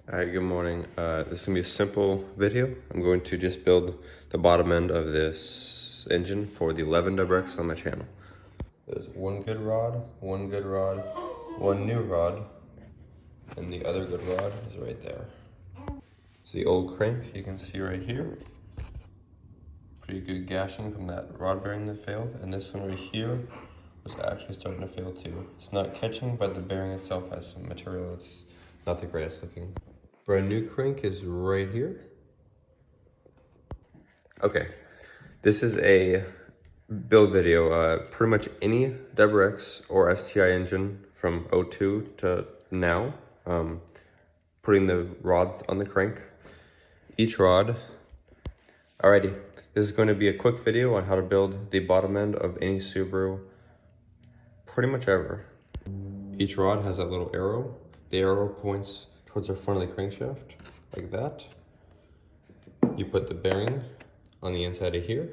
Alright, good morning. This is going to be a simple video. I'm going to just build the bottom end of this engine for the 11 WX on my channel. There's one good rod, one new rod, and the other good rod is right there. It's the old crank you can see right here. Pretty good gashing from that rod bearing that failed, and this one right here was actually starting to fail too. It's not catching, but the bearing itself has some material that's not the greatest looking. Brand new crank is right here. Okay, this is a build video. Pretty much any WX or STI engine from '02 to now. Putting the rods on the crank. Each rod. Alrighty, this is going to be a quick video on how to build the bottom end of any Subaru pretty much ever. Each rod has that little arrow. The arrow points towards the front of the crankshaft, like that. You put the bearing on the inside of here,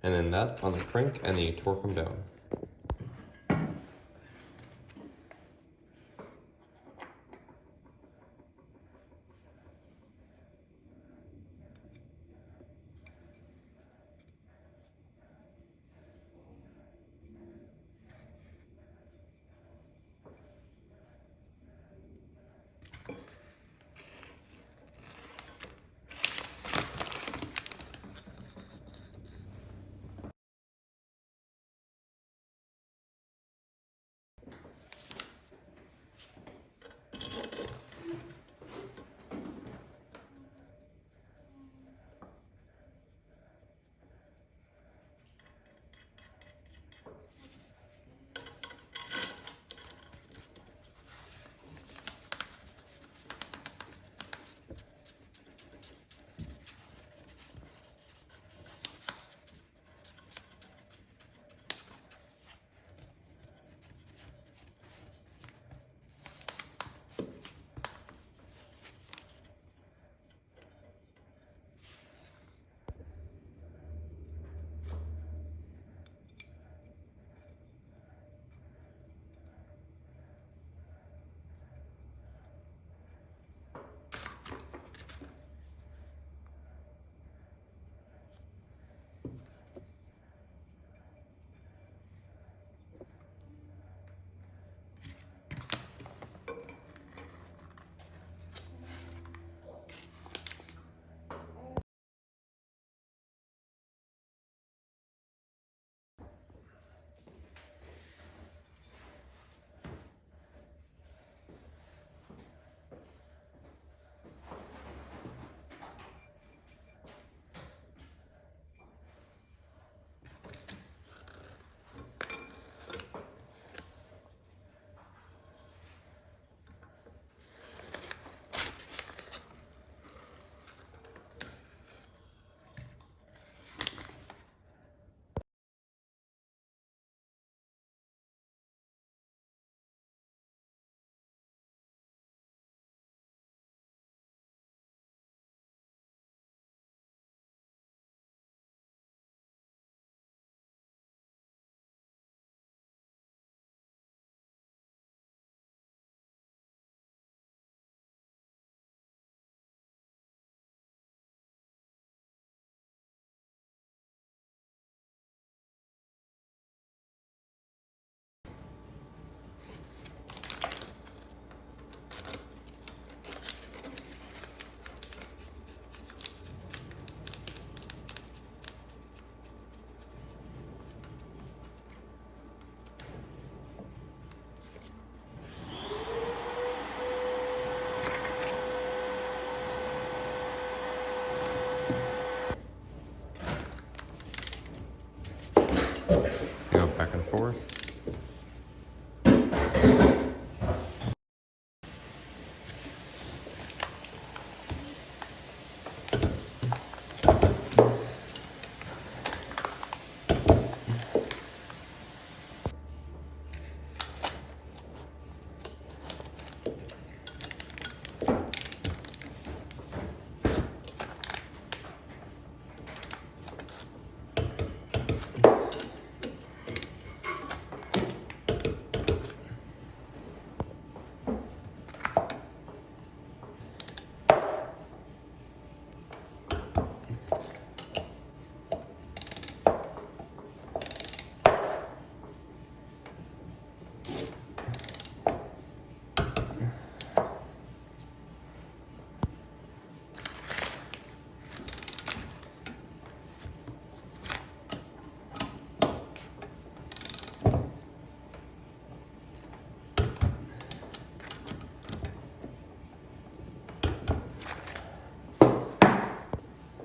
and then that on the crank, and then you torque them down.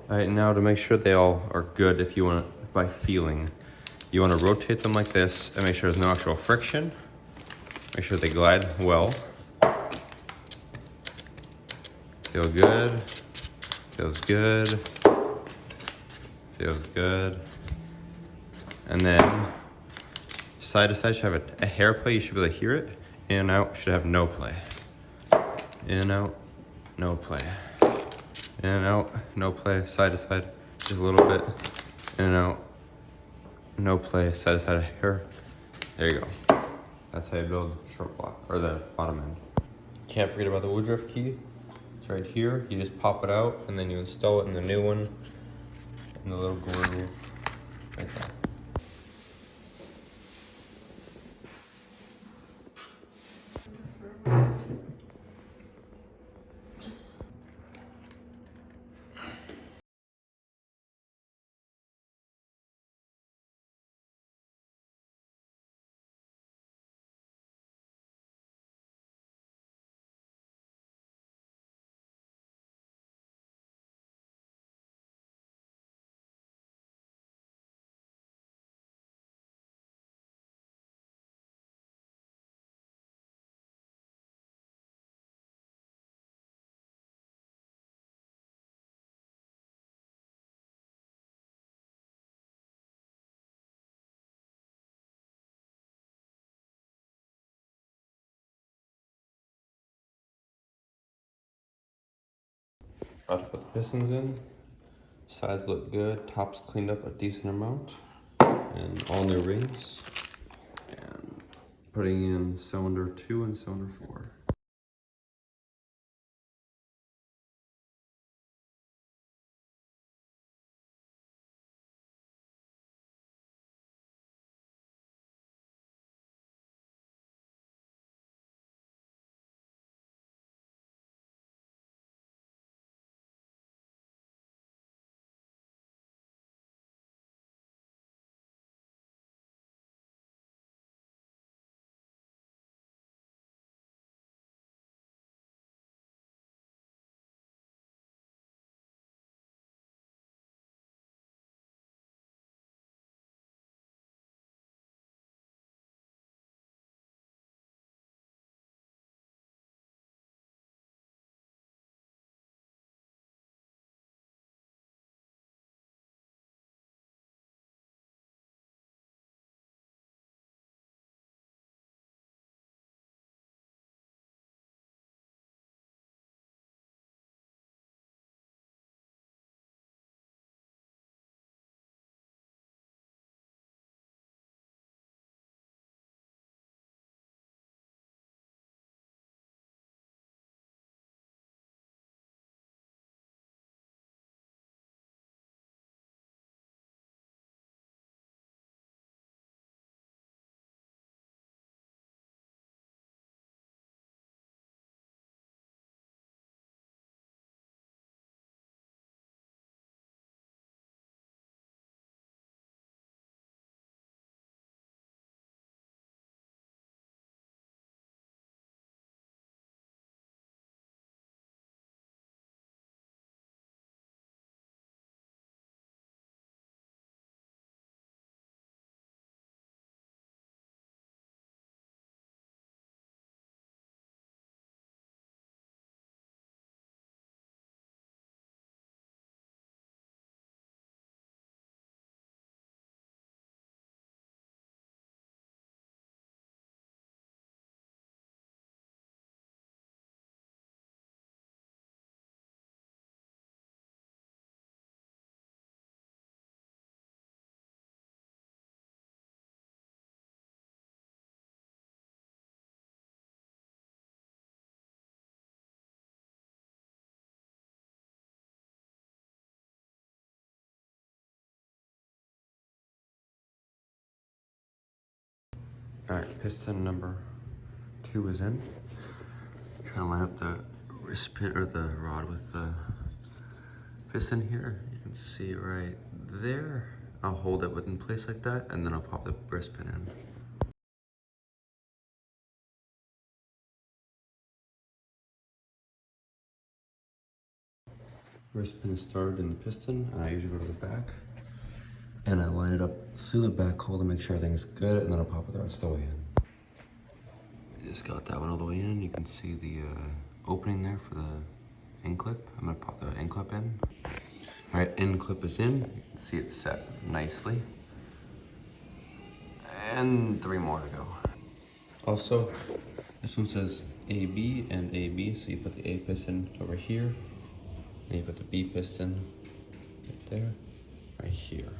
All right, now to make sure they all are good, if you want to, by feeling, you want to rotate them like this and make sure there's no actual friction. Make sure they glide well. Feel good. Feels good. Feels good. And then side to side should have a hair play. You should be able to hear it. In and out should have no play. In and out, no play. In and out, no play. Side to side, just a little bit. In and out, no play. Side to side hair. There you go. That's how you build short block, or the bottom end. Can't forget about the woodruff key. It's right here. You just pop it out and then you install it in the new one in the little groove right there. About to put the pistons in. Sides look good. Top's cleaned up a decent amount. And all new rings. And putting in cylinder 2 and cylinder 4. Alright, piston number 2 is in. Trying to line up the wrist pin or the rod with the piston here. You can see right there. I'll hold it in place like that and then I'll pop the wrist pin in. Wrist pin is started in the piston, and I usually go to the back. And I line it up through the back hole to make sure everything's good, and then I'll pop the rest of the way in. I just got that one all the way in. You can see the opening there for the end clip. I'm gonna pop the end clip in. All right, end clip is in. You can see it's set nicely. And 3 more to go. Also, this one says AB and AB, so you put the A piston over here, and you put the B piston right there, right here.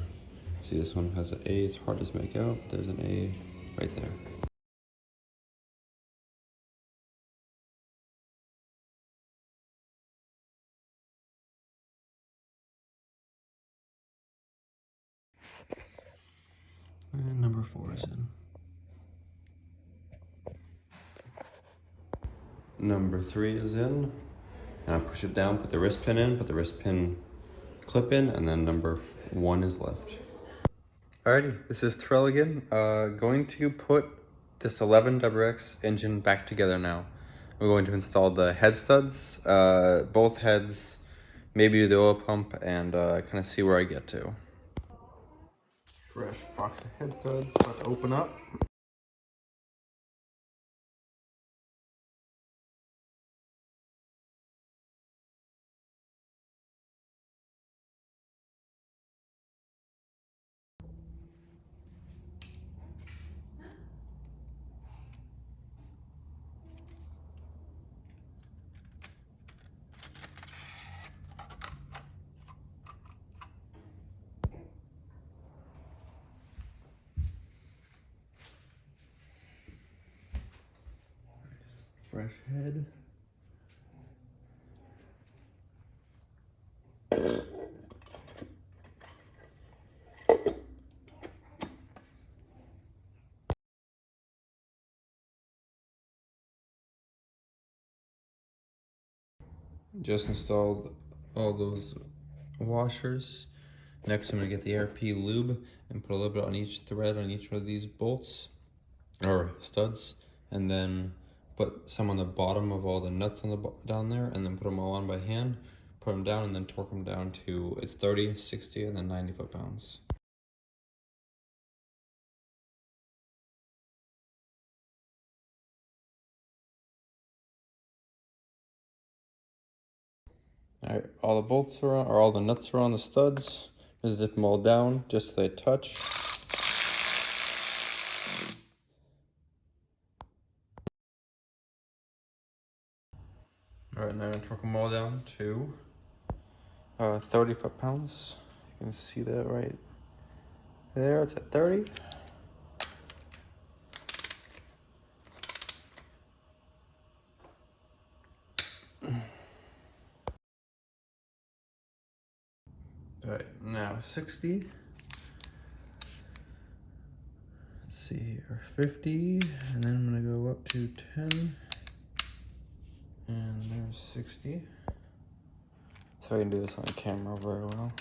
See, this one has an A, it's hard to make out. There's an A right there. And number 4 is in. Number 3 is in. And I push it down, put the wrist pin in, put the wrist pin clip in, and then number 1 is left. Alrighty, this is Terrell again. Going to put this 11 WX engine back together now. I'm going to install the head studs, both heads, maybe the oil pump, and kind of see where I get to. Fresh box of head studs, about to open up. Fresh head. Just installed all those washers. Next, I'm gonna get the ARP lube and put a little bit on each thread on each one of these bolts or studs, and then put some on the bottom of all the nuts on the down there, and then put them all on by hand, put them down, and then torque them down to it's 30, 60, and then 90 foot-pounds. All right, all the bolts are on, or all the nuts are on the studs. Just zip them all down just so they touch. All right, now I'm gonna torque them all down to 30 foot-pounds. You can see that right there, it's at 30. All right, now 60. Let's see here, 50, and then I'm gonna go up to 10, and there's 60. So I can do this on camera very well.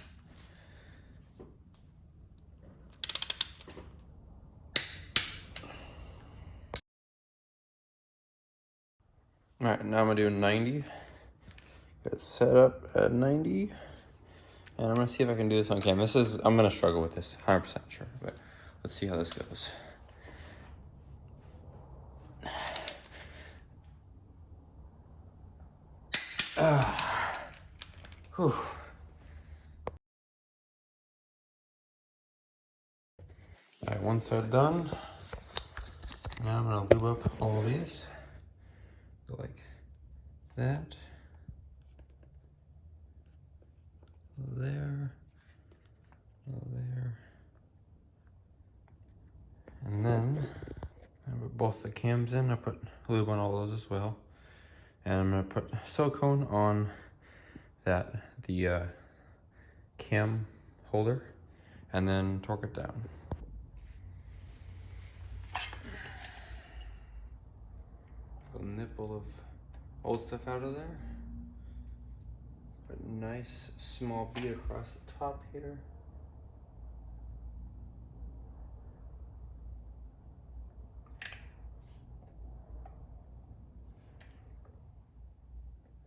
All right, now I'm gonna do 90. Got it set up at 90. And I'm gonna see if I can do this on camera. I'm gonna struggle with this, 100% sure, but let's see how this goes. Whew. All right, once they're done, now I'm gonna lube up all these. Go like that. There. There. And then I put both the cams in. I put lube on all those as well. And I'm gonna put silicone on the cam holder, and then torque it down. A nipple of old stuff out of there. Put a nice small bead across the top here.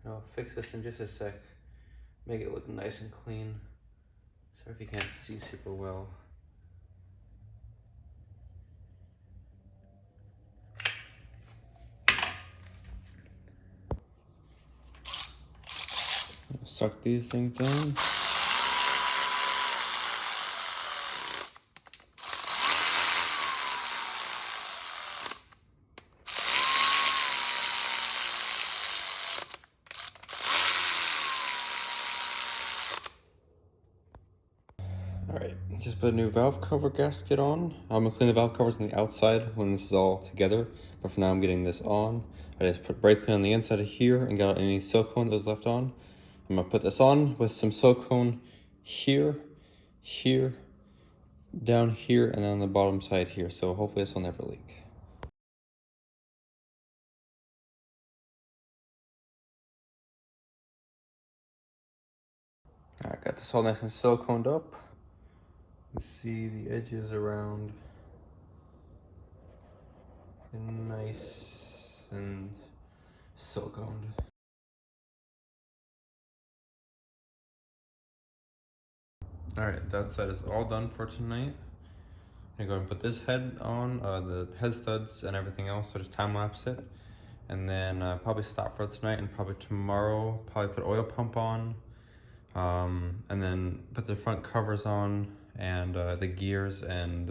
I'll fix this in just a sec. make it look nice and clean. Sorry if you can't see super well. Suck these things down. Alright, just put a new valve cover gasket on. I'm gonna clean the valve covers on the outside when this is all together, but for now I'm getting this on. I just put brake clean on the inside of here and got out any silicone that was left on. I'm gonna put this on with some silicone here, here, down here, and then on the bottom side here, so hopefully this will never leak. Alright, got this all nice and siliconed up. You see the edges around nice and siliconed. Alright, that side is all done for tonight. I'm gonna go and put this head on, the head studs and everything else, so just time lapse it. And then probably stop for tonight, and probably tomorrow, probably put oil pump on. And then put the front covers on, and the gears and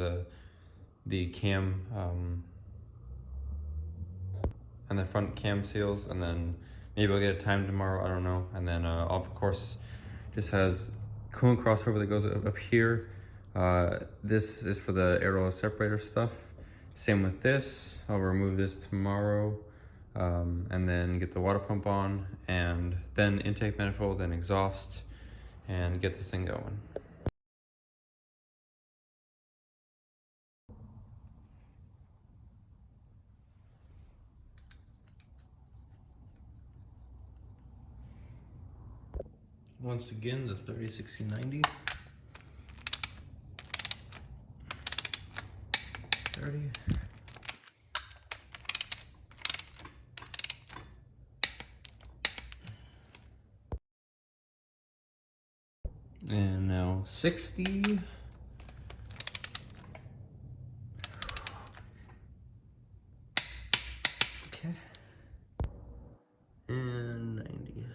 the cam, and the front cam seals, and then maybe I'll get a time tomorrow, I don't know. And then of course, just has coolant crossover that goes up here. This is for the aero separator stuff. Same with this. I'll remove this tomorrow, and then get the water pump on, and then intake manifold, then exhaust, and get this thing going. Once again, the 30, 60, 90. 30. And now 60. Okay. And 90.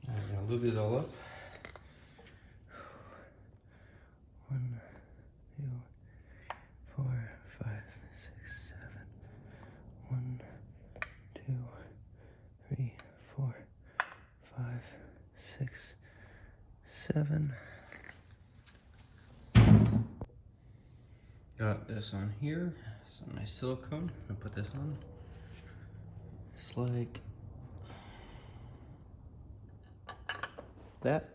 I'm gonna lube these all up. 1, 2, 4, 5, 6, 7. 1, 2, 3, 4, 5, 6, 7. Got this on here. Some nice silicone. I'll put this on. It's like that.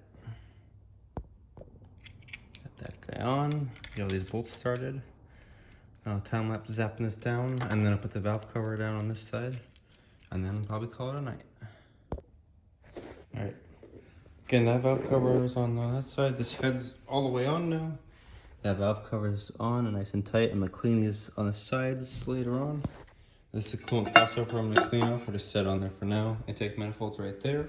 Got that guy on. Get all these bolts started. I'll time lapse zapping this down, and then I'll put the valve cover down on this side, and then probably call it a night. Alright. Again, that valve cover is on that side. This head's all the way on now. That valve cover is on and nice and tight. I'm gonna clean these on the sides later on. This is a coolant crossover I'm gonna clean off. I'll just set on there for now. Intake manifold's right there.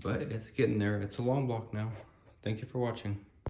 But it's getting there. It's a long block now. Thank you for watching.